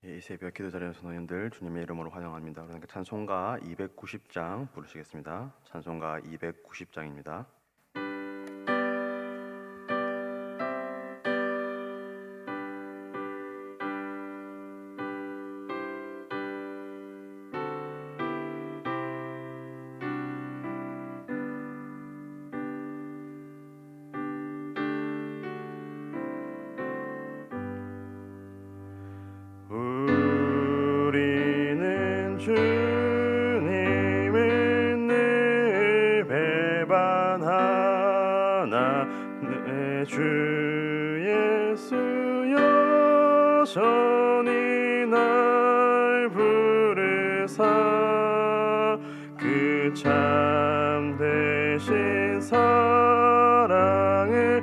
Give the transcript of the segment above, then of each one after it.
이 새벽 기도 자리에 성도님들 주님의 이름으로 환영합니다. 그러니까 찬송가 290장 부르시겠습니다. 찬송가 290장입니다. 우리는 주님을 늘 배반하나 내 주 예수 여전히 날 부르사 그 참되신 사랑을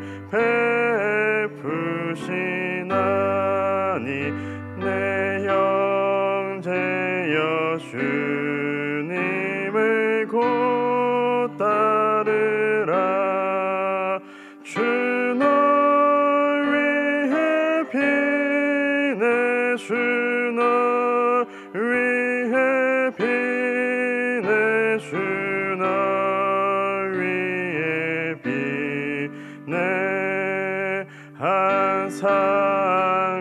베푸시나니 내 형제여 주님을 곧 따르라. 주 널 위해 피내 주 널 위해 피내 주 널 위해 피내 항상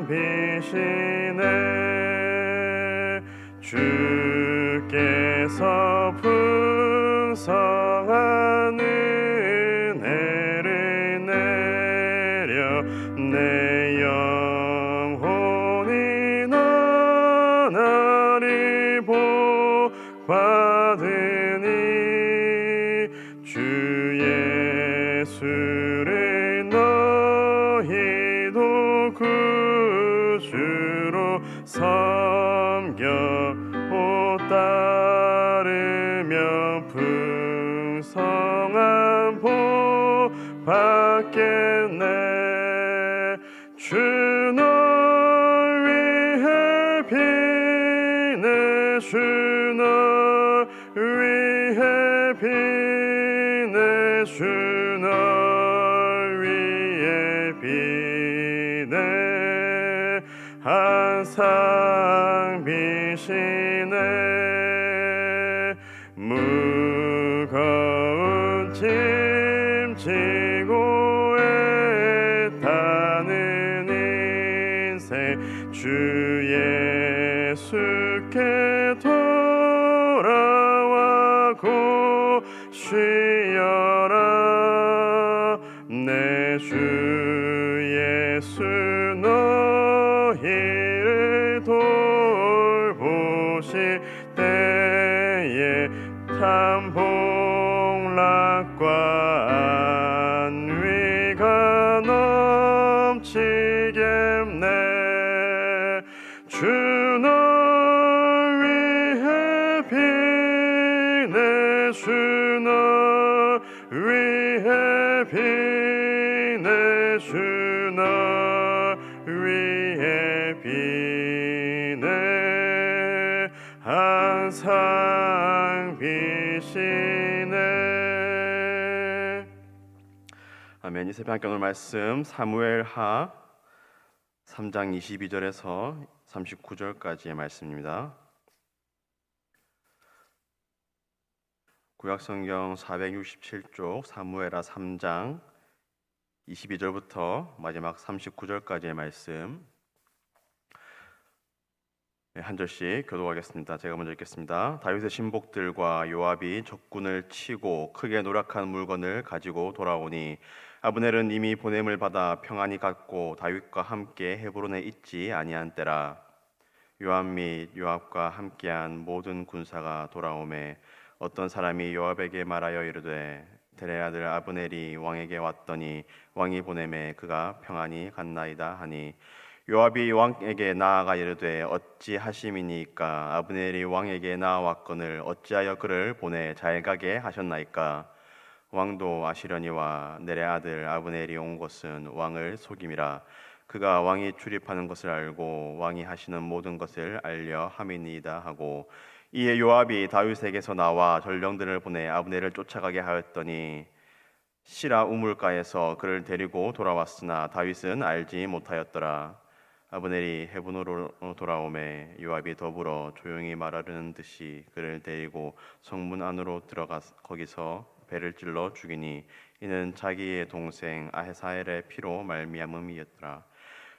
비시네. 주께서 풍성한 은혜를 내려 내 영혼이 나날이 복받으니 주 예수를 너희도 구주로 섬겨 오 따르며 풍성한 복 받겠네. 주 널 위해 피내 주 널 위해 피내 주 널 위해 피내 항상 비시네. 무거운 짐 지고 애타는 인생 주 예수께 돌아와 곧 쉬어라. 내 주 예수 너희를 돌보실 때에 탐복락과 안위가 넘치겠네. 주 널 위해 피내 주 널 위해 피내 주 널 위해 피내 항상 비시네. 아멘. 이 새벽 오늘 말씀 사무엘하 3장 22절에서 39절까지의 말씀입니다. 구약성경 467쪽 사무엘하 3장 22절부터 마지막 39절까지의 말씀 한 절씩 교독하겠습니다. 제가 먼저 읽겠습니다. 다윗의 신복들과 요압이 적군을 치고 크게 노력한 물건을 가지고 돌아오니 아브넬은 이미 보냄을 받아 평안히 갔고 다윗과 함께 헤브론에 있지 아니한 때라. 요압 및 요압과 함께한 모든 군사가 돌아오매 어떤 사람이 요압에게 말하여 이르되 델의 아들 아브넬이 왕에게 왔더니 왕이 보내매 그가 평안히 갔나이다 하니 요압이 왕에게 나아가 이르되 어찌하심이니까 아브넬이 왕에게 나아왔거늘 어찌하여 그를 보내 잘 가게 하셨나이까. 왕도 아시려니와 넬의 아들 아브넬이 온 것은 왕을 속임이라. 그가 왕이 출입하는 것을 알고 왕이 하시는 모든 것을 알려 함이니이다 하고 이에 요압이 다윗에게서 나와 전령들을 보내 아브넬을 쫓아가게 하였더니 시라 우물가에서 그를 데리고 돌아왔으나 다윗은 알지 못하였더라. 아브넬이 헤브론으로 돌아오매 요압이 더불어 조용히 말하려는 듯이 그를 데리고 성문 안으로 들어가 거기서 배를 찔러 죽이니 이는 자기의 동생 아히사엘의 피로 말미암음이었더라.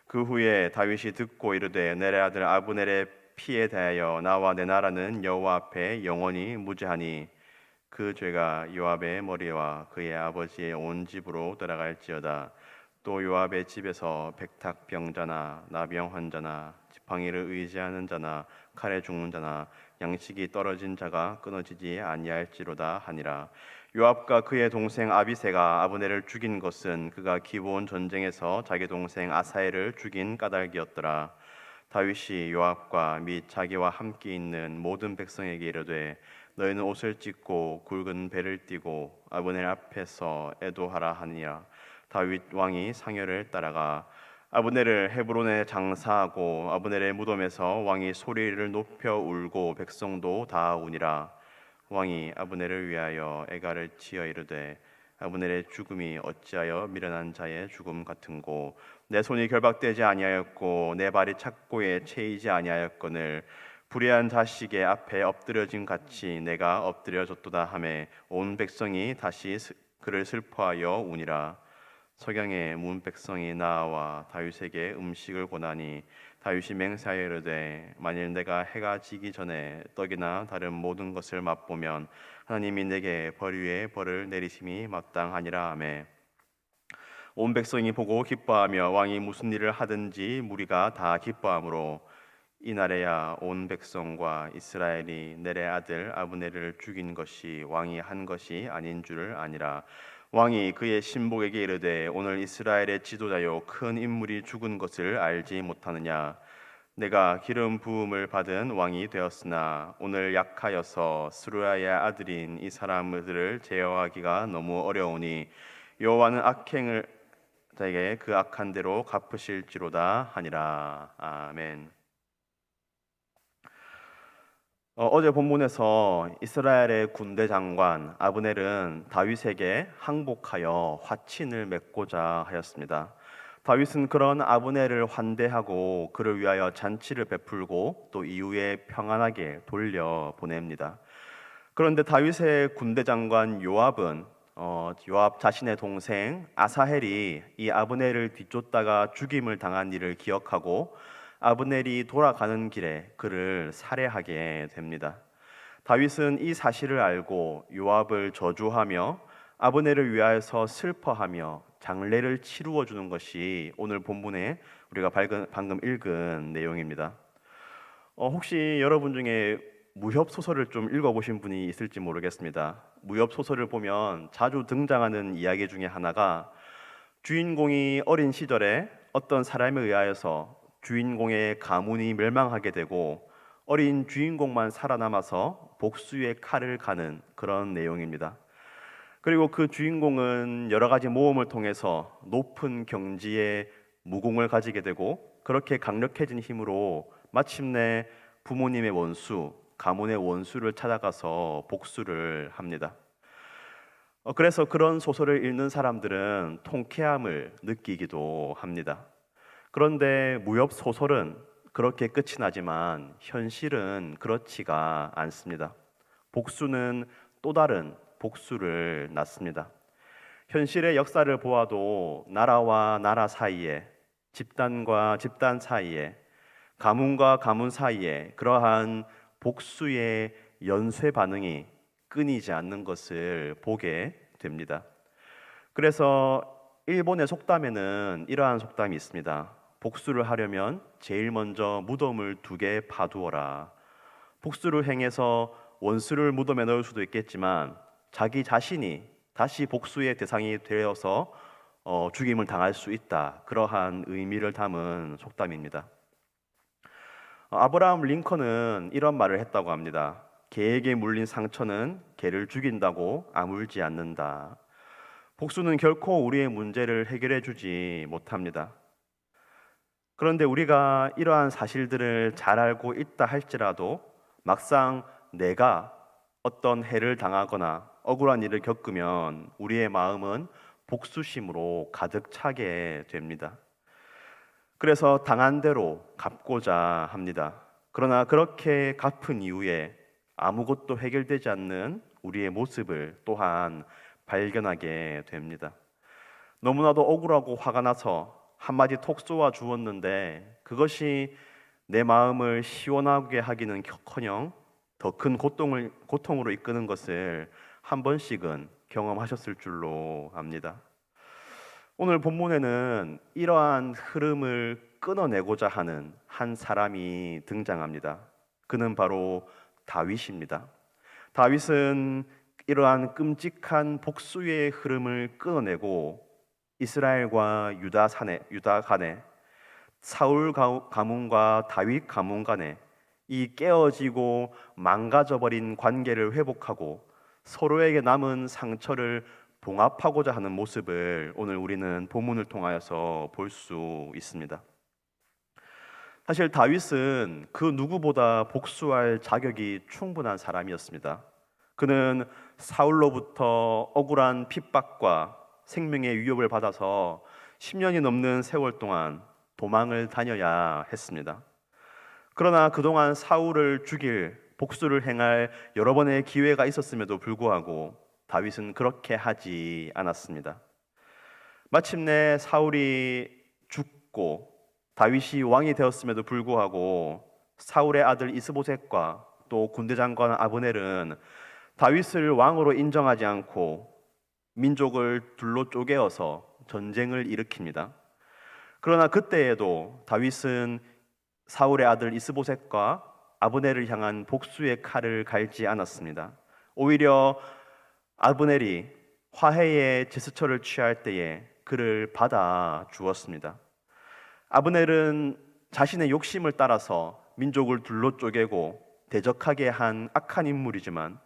그 후에 다윗이 듣고 이르되 내 아들 아브넬의 피에 대하여 나와 내 나라는 여호와 앞에 영원히 무죄하니 그 죄가 요압의 머리와 그의 아버지의 온 집으로 돌아갈지어다. 또 요압의 집에서 백탁병자나 나병 환자나 지팡이를 의지하는 자나 칼에 죽는 자나 양식이 떨어진 자가 끊어지지 아니할지로다 하니라. 요압과 그의 동생 아비새가 아브넬을 죽인 것은 그가 기브온 전쟁에서 자기 동생 아사엘을 죽인 까닭이었더라. 다윗이 요압과 및 자기와 함께 있는 모든 백성에게 이르되 너희는 옷을 찢고 굵은 배를 띠고 아브넬 앞에서 애도하라 하니라. 다윗 왕이 상여를 따라가 아브넬을 헤브론에 장사하고 아브넬의 무덤에서 왕이 소리를 높여 울고 백성도 다 우니라. 왕이 아브넬을 위하여 애가를 치어 이르되 아브넬의 죽음이 어찌하여 미련한 자의 죽음 같은고 내 손이 결박되지 아니하였고 내 발이 착고에 채이지 아니하였거늘 불의한 자식의 앞에 엎드려진 같이 내가 엎드려졌도다 하매 온 백성이 다시 그를 슬퍼하여 우니라. 석양에 문 백성이 나와 다윗에게 음식을 권하니 다윗이 맹세하여 이르되 만일 내가 해가 지기 전에 떡이나 다른 모든 것을 맛보면 하나님이 내게 벌 위에 벌을 내리심이 마땅하니라 하매 온 백성이 보고 기뻐하며 왕이 무슨 일을 하든지 무리가 다 기뻐하므로 이날에야 온 백성과 이스라엘이 넬의 아들 아브넬을 죽인 것이 왕이 한 것이 아닌 줄을 아니라. 왕이 그의 신복에게 이르되 오늘 이스라엘의 지도자요 큰 인물이 죽은 것을 알지 못하느냐. 내가 기름 부음을 받은 왕이 되었으나 오늘 약하여서 스루야의 아들인 이 사람들을 제어하기가 너무 어려우니 여호와는 악행을 자에게 그 악한 대로 갚으실지로다 하니라. 아멘. 어제 본문에서 이스라엘의 군대 장관 아브넬은 다윗에게 항복하여 화친을 맺고자 하였습니다. 다윗은 그런 아브넬을 환대하고 그를 위하여 잔치를 베풀고 또 이후에 평안하게 돌려 보냅니다. 그런데 다윗의 군대 장관 요압은 요압 자신의 동생 아사헬이 이 아브넬을 뒤쫓다가 죽임을 당한 일을 기억하고 아브넬이 돌아가는 길에 그를 살해하게 됩니다. 다윗은 이 사실을 알고 요압을 저주하며 아브넬을 위하여서 슬퍼하며 장례를 치루어 주는 것이 오늘 본문에 우리가 방금 읽은 내용입니다. 혹시 여러분 중에 무협 소설을 좀 읽어보신 분이 있을지 모르겠습니다. 무협 소설을 보면 자주 등장하는 이야기 중에 하나가 주인공이 어린 시절에 어떤 사람에 의하여서 주인공의 가문이 멸망하게 되고 어린 주인공만 살아남아서 복수의 칼을 가는 그런 내용입니다. 그리고 그 주인공은 여러 가지 모험을 통해서 높은 경지의 무공을 가지게 되고 그렇게 강력해진 힘으로 마침내 부모님의 원수, 가문의 원수를 찾아가서 복수를 합니다. 그래서 그런 소설을 읽는 사람들은 통쾌함을 느끼기도 합니다. 그런데 무협 소설은 그렇게 끝이 나지만 현실은 그렇지가 않습니다. 복수는 또 다른 복수를 낳습니다. 현실의 역사를 보아도 나라와 나라 사이에, 집단과 집단 사이에, 가문과 가문 사이에 그러한 복수의 연쇄 반응이 끊이지 않는 것을 보게 됩니다. 그래서 일본의 속담에는 이러한 속담이 있습니다. 복수를 하려면 제일 먼저 무덤을 2개 파두어라. 복수를 행해서 원수를 무덤에 넣을 수도 있겠지만 자기 자신이 다시 복수의 대상이 되어서 죽임을 당할 수 있다. 그러한 의미를 담은 속담입니다. 아브라함 링컨은 이런 말을 했다고 합니다. 개에게 물린 상처는 개를 죽인다고 아물지 않는다. 복수는 결코 우리의 문제를 해결해 주지 못합니다. 그런데 우리가 이러한 사실들을 잘 알고 있다 할지라도 막상 내가 어떤 해를 당하거나 억울한 일을 겪으면 우리의 마음은 복수심으로 가득 차게 됩니다. 그래서 당한 대로 갚고자 합니다. 그러나 그렇게 갚은 이후에 아무것도 해결되지 않는 우리의 모습을 또한 발견하게 됩니다. 너무나도 억울하고 화가 나서 한마디 톡 쏘아 주었는데 그것이 내 마음을 시원하게 하기는커녕 더 큰 고통으로 이끄는 것을 한 번씩은 경험하셨을 줄로 압니다. 오늘 본문에는 이러한 흐름을 끊어내고자 하는 한 사람이 등장합니다. 그는 바로 다윗입니다. 다윗은 이러한 끔찍한 복수의 흐름을 끊어내고 이스라엘과 유다 간에, 사울 가문과 다윗 가문 간에 이 깨어지고 망가져버린 관계를 회복하고 서로에게 남은 상처를 봉합하고자 하는 모습을 오늘 우리는 본문을 통하여서 볼 수 있습니다. 사실 다윗은 그 누구보다 복수할 자격이 충분한 사람이었습니다. 그는 사울로부터 억울한 핍박과 생명의 위협을 받아서 10년이 넘는 세월 동안 도망을 다녀야 했습니다. 그러나 그동안 사울을 죽일 복수를 행할 여러 번의 기회가 있었음에도 불구하고 다윗은 그렇게 하지 않았습니다. 마침내 사울이 죽고 다윗이 왕이 되었음에도 불구하고 사울의 아들 이스보셋과 또 군대 장관 아브넬은 다윗을 왕으로 인정하지 않고 민족을 둘로 쪼개어서 전쟁을 일으킵니다. 그러나 그때에도 다윗은 사울의 아들 이스보셋과 아브넬을 향한 복수의 칼을 갈지 않았습니다. 오히려 아브넬이 화해의 제스처를 취할 때에 그를 받아 주었습니다. 아브넬은 자신의 욕심을 따라서 민족을 둘로 쪼개고 대적하게 한 악한 인물이지만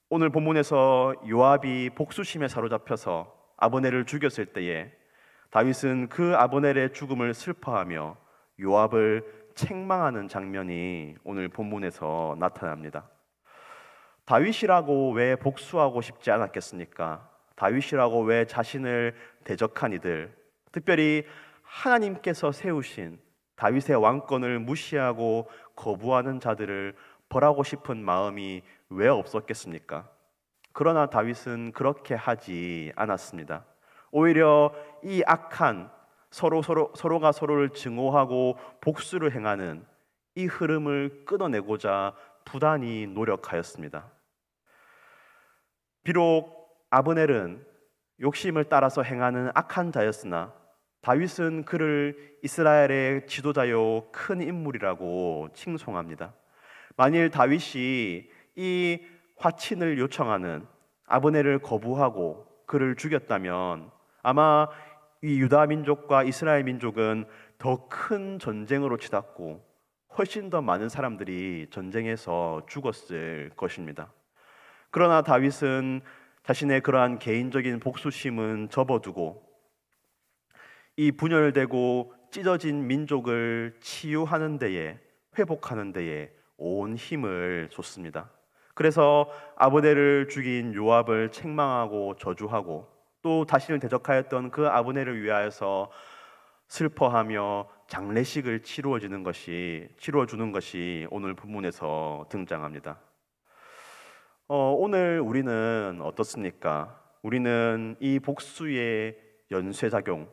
오늘 본문에서 요압이 복수심에 사로잡혀서 아브넬을 죽였을 때에 다윗은 그 아브넬의 죽음을 슬퍼하며 요압을 책망하는 장면이 오늘 본문에서 나타납니다. 다윗이라고 왜 복수하고 싶지 않았겠습니까? 다윗이라고 왜 자신을 대적한 이들, 특별히 하나님께서 세우신 다윗의 왕권을 무시하고 거부하는 자들을 벌하고 싶은 마음이 왜 없었겠습니까? 그러나 다윗은 그렇게 하지 않았습니다. 오히려 이 악한 서로가 서로를 증오하고 복수를 행하는 이 흐름을 끊어내고자 부단히 노력하였습니다. 비록 아브넬은 욕심을 따라서 행하는 악한 자였으나 다윗은 그를 이스라엘의 지도자요 큰 인물이라고 칭송합니다. 만일 다윗이 이 화친을 요청하는 아브넬을 거부하고 그를 죽였다면 아마 이 유다 민족과 이스라엘 민족은 더 큰 전쟁으로 치닫고 훨씬 더 많은 사람들이 전쟁에서 죽었을 것입니다. 그러나 다윗은 자신의 그러한 개인적인 복수심은 접어두고 이 분열되고 찢어진 민족을 치유하는 데에, 회복하는 데에 온 힘을 쏟습니다. 그래서 아브넬을 죽인 요압을 책망하고 저주하고 또 자신을 대적하였던 그 아브넬을 위하여서 슬퍼하며 장례식을 치루어주는 것이 오늘 본문에서 등장합니다. 오늘 우리는 어떻습니까? 우리는 이 복수의 연쇄작용,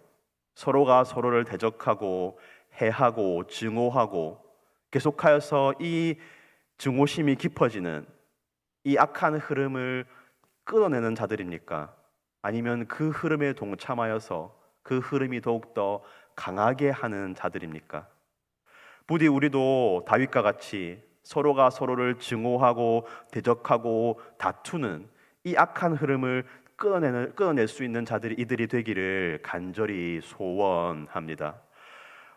서로가 서로를 대적하고 해하고 증오하고 계속하여서 이 증오심이 깊어지는 이 악한 흐름을 끊어내는 자들입니까? 아니면 그 흐름에 동참하여서 그 흐름이 더욱더 강하게 하는 자들입니까? 부디 우리도 다윗과 같이 서로가 서로를 증오하고 대적하고 다투는 이 악한 흐름을 끊어낼 수 있는 이들이 되기를 간절히 소원합니다.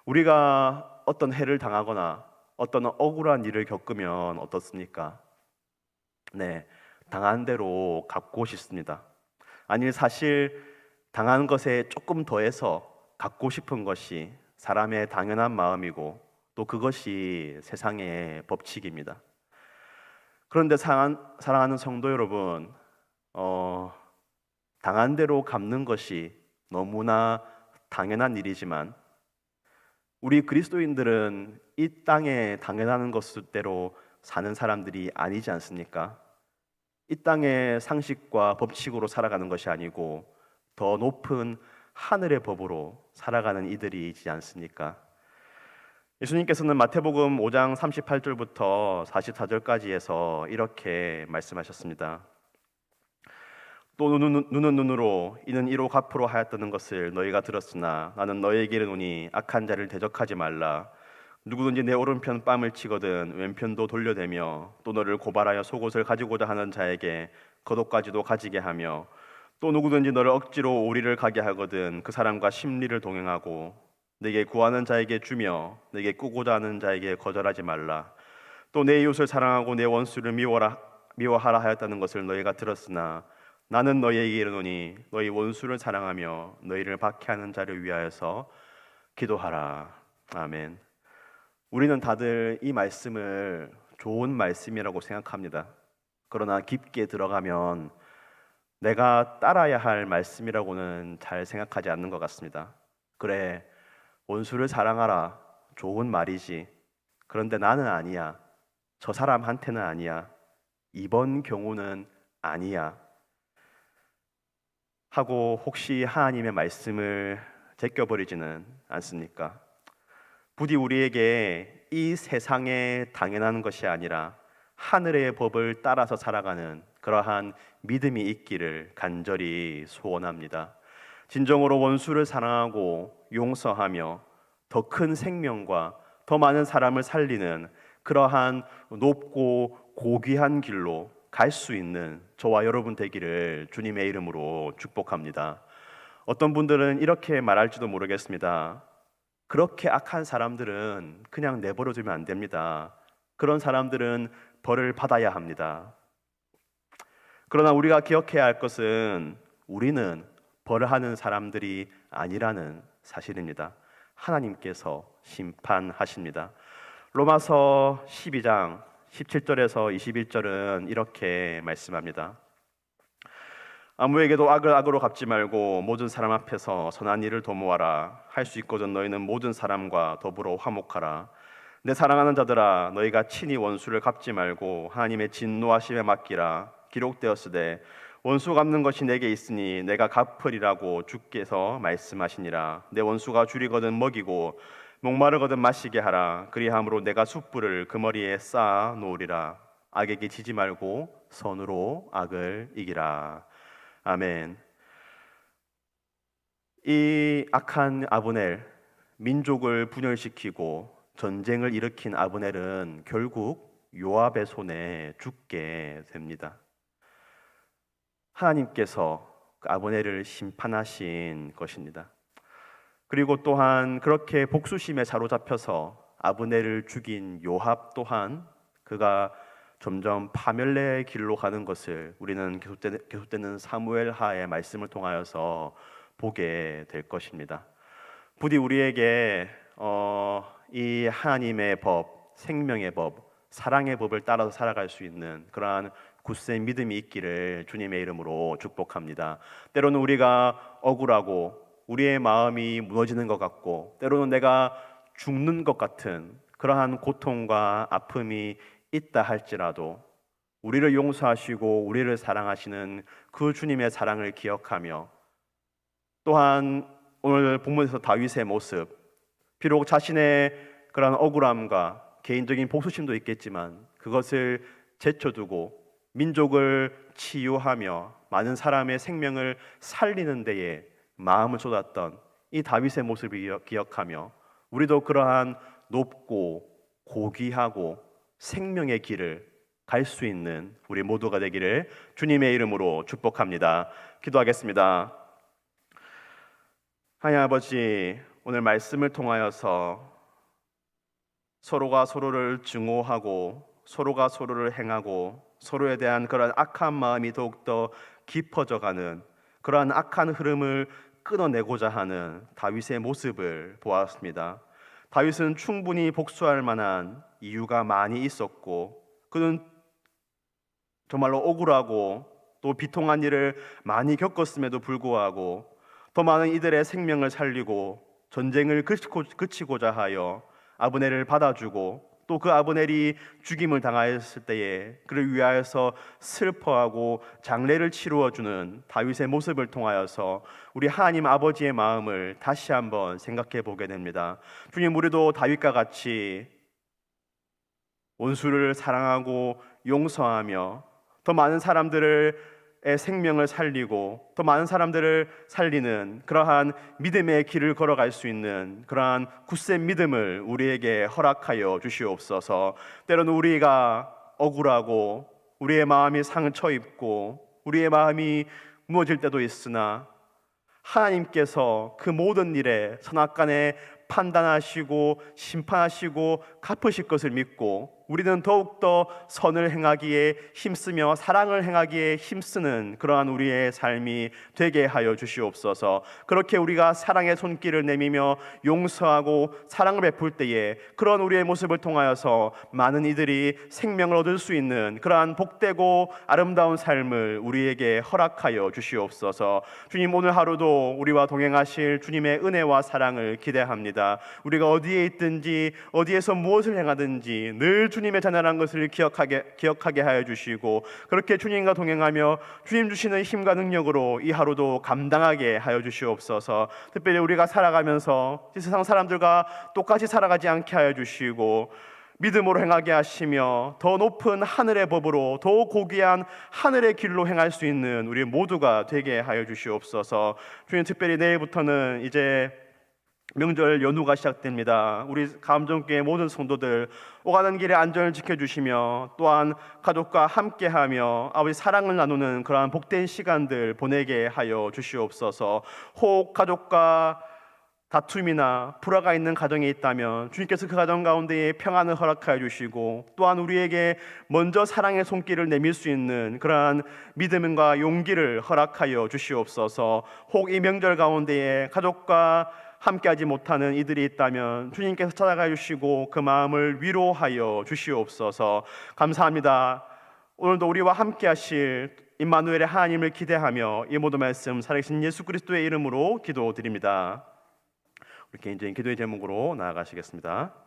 우리가 어떤 해를 당하거나 어떤 억울한 일을 겪으면 어떻습니까? 네, 당한 대로 갚고 싶습니다. 아니, 사실 당한 것에 조금 더해서 갖고 싶은 것이 사람의 당연한 마음이고 또 그것이 세상의 법칙입니다. 그런데 사랑하는 성도 여러분, 당한 대로 갚는 것이 너무나 당연한 일이지만 우리 그리스도인들은 이 땅에 당연한 것대로 사는 사람들이 아니지 않습니까? 이 땅의 상식과 법칙으로 살아가는 것이 아니고 더 높은 하늘의 법으로 살아가는 이들이지 않습니까? 예수님께서는 마태복음 5장 38절부터 44절까지 해서 이렇게 말씀하셨습니다. 또 눈은 눈으로 이는 이로 갚으로 하였다는 것을 너희가 들었으나 나는 너희에게 이르노니 악한 자를 대적하지 말라. 누구든지 내 오른편 뺨을 치거든 왼편도 돌려대며 또 너를 고발하여 속옷을 가지고자 하는 자에게 겉옷까지도 가지게 하며 또 누구든지 너를 억지로 오리를 가게 하거든 그 사람과 심리를 동행하고 내게 구하는 자에게 주며 내게 꾸고자 하는 자에게 거절하지 말라. 또 내 이웃을 사랑하고 내 원수를 미워하라 하였다는 것을 너희가 들었으나 나는 너희에게 이르노니 너희 원수를 사랑하며 너희를 박해하는 자를 위하여서 기도하라. 아멘. 우리는 다들 이 말씀을 좋은 말씀이라고 생각합니다. 그러나 깊게 들어가면 내가 따라야 할 말씀이라고는 잘 생각하지 않는 것 같습니다. 그래, 원수를 사랑하라. 좋은 말이지. 그런데 나는 아니야. 저 사람한테는 아니야. 이번 경우는 아니야. 하고 혹시 하나님의 말씀을 제껴버리지는 않습니까? 부디 우리에게 이 세상에 당연한 것이 아니라 하늘의 법을 따라서 살아가는 그러한 믿음이 있기를 간절히 소원합니다. 진정으로 원수를 사랑하고 용서하며 더 큰 생명과 더 많은 사람을 살리는 그러한 높고 고귀한 길로 갈 수 있는 저와 여러분 되기를 주님의 이름으로 축복합니다. 어떤 분들은 이렇게 말할지도 모르겠습니다. 그렇게 악한 사람들은 그냥 내버려 두면 안 됩니다. 그런 사람들은 벌을 받아야 합니다. 그러나 우리가 기억해야 할 것은 우리는 벌을 하는 사람들이 아니라는 사실입니다. 하나님께서 심판하십니다. 로마서 12장 17절에서 21절은 이렇게 말씀합니다. 아무에게도 악을 악으로 갚지 말고 모든 사람 앞에서 선한 일을 도모하라. 할 수 있거든 너희는 모든 사람과 더불어 화목하라. 내 사랑하는 자들아 너희가 친히 원수를 갚지 말고 하나님의 진노하심에 맡기라. 기록되었으되 원수 갚는 것이 내게 있으니 내가 갚으리라고 주께서 말씀하시니라. 내 원수가 줄이거든 먹이고 목마르거든 마시게 하라. 그리함으로 내가 숯불을 그 머리에 쌓아 놓으리라. 악에게 지지 말고 선으로 악을 이기라. 아멘. 이 악한 아브넬, 민족을 분열시키고 전쟁을 일으킨 아브넬은 결국 요압의 손에 죽게 됩니다. 하나님께서 그 아브넬을 심판하신 것입니다. 그리고 또한 그렇게 복수심에 사로잡혀서 아브넬을 죽인 요압 또한 그가 점점 파멸의 길로 가는 것을 우리는 계속되는 사무엘하의 말씀을 통하여서 보게 될 것입니다. 부디 우리에게 이 하나님의 법, 생명의 법, 사랑의 법을 따라서 살아갈 수 있는 그러한 굳센 믿음이 있기를 주님의 이름으로 축복합니다. 때로는 우리가 억울하고 우리의 마음이 무너지는 것 같고 때로는 내가 죽는 것 같은 그러한 고통과 아픔이 있다 할지라도 우리를 용서하시고 우리를 사랑하시는 그 주님의 사랑을 기억하며 또한 오늘 본문에서 다윗의 모습, 비록 자신의 그런 억울함과 개인적인 복수심도 있겠지만 그것을 제쳐두고 민족을 치유하며 많은 사람의 생명을 살리는 데에 마음을 쏟았던 이 다윗의 모습을 기억하며 우리도 그러한 높고 고귀하고 생명의 길을 갈 수 있는 우리 모두가 되기를 주님의 이름으로 축복합니다. 기도하겠습니다. 하나님 아버지, 오늘 말씀을 통하여서 서로가 서로를 증오하고 서로가 서로를 행하고 서로에 대한 그런 악한 마음이 더욱더 깊어져가는 그러한 악한 흐름을 끊어내고자 하는 다윗의 모습을 보았습니다. 다윗은 충분히 복수할 만한 이유가 많이 있었고 그는 정말로 억울하고 또 비통한 일을 많이 겪었음에도 불구하고 더 많은 이들의 생명을 살리고 전쟁을 그치고자 하여 아브넬을 받아주고 또 그 아브넬이 죽임을 당하였을 때에 그를 위하여서 슬퍼하고 장례를 치루어주는 다윗의 모습을 통하여서 우리 하나님 아버지의 마음을 다시 한번 생각해 보게 됩니다. 주님, 우리도 다윗과 같이 원수를 사랑하고 용서하며 더 많은 사람들의 생명을 살리고 더 많은 사람들을 살리는 그러한 믿음의 길을 걸어갈 수 있는 그러한 굳센 믿음을 우리에게 허락하여 주시옵소서. 때로는 우리가 억울하고 우리의 마음이 상처 입고 우리의 마음이 무너질 때도 있으나 하나님께서 그 모든 일에 선악간에 판단하시고 심판하시고 갚으실 것을 믿고 우리는 더욱더 선을 행하기에 힘쓰며 사랑을 행하기에 힘쓰는 그러한 우리의 삶이 되게 하여 주시옵소서. 그렇게 우리가 사랑의 손길을 내밀며 용서하고 사랑을 베풀 때에 그런 우리의 모습을 통하여서 많은 이들이 생명을 얻을 수 있는 그러한 복되고 아름다운 삶을 우리에게 허락하여 주시옵소서. 주님, 오늘 하루도 우리와 동행하실 주님의 은혜와 사랑을 기대합니다. 우리가 어디에 있든지 어디에서 무엇을 행하든지 늘 주님의 자녀라는 것을 기억하게 하여 주시고 그렇게 주님과 동행하며 주님 주시는 힘과 능력으로 이 하루도 감당하게 하여 주시옵소서. 특별히 우리가 살아가면서 이 세상 사람들과 똑같이 살아가지 않게 하여 주시고 믿음으로 행하게 하시며 더 높은 하늘의 법으로 더 고귀한 하늘의 길로 행할 수 있는 우리 모두가 되게 하여 주시옵소서. 주님, 특별히 내일부터는 이제 명절 연휴가 시작됩니다. 우리 감정교회 모든 성도들 오가는 길에 안전을 지켜주시며 또한 가족과 함께하며 아버지 사랑을 나누는 그러한 복된 시간들 보내게 하여 주시옵소서. 혹 가족과 다툼이나 불화가 있는 가정에 있다면 주님께서 그 가정 가운데에 평안을 허락하여 주시고 또한 우리에게 먼저 사랑의 손길을 내밀 수 있는 그러한 믿음과 용기를 허락하여 주시옵소서. 혹 이 명절 가운데에 가족과 함께하지 못하는 이들이 있다면 주님께서 찾아가 주시고 그 마음을 위로하여 주시옵소서. 감사합니다. 오늘도 우리와 함께하실 임마누엘의 하나님을 기대하며 이 모든 말씀 살아계신 예수 그리스도의 이름으로 기도드립니다. 우리 개인적인 기도의 제목으로 나아가시겠습니다.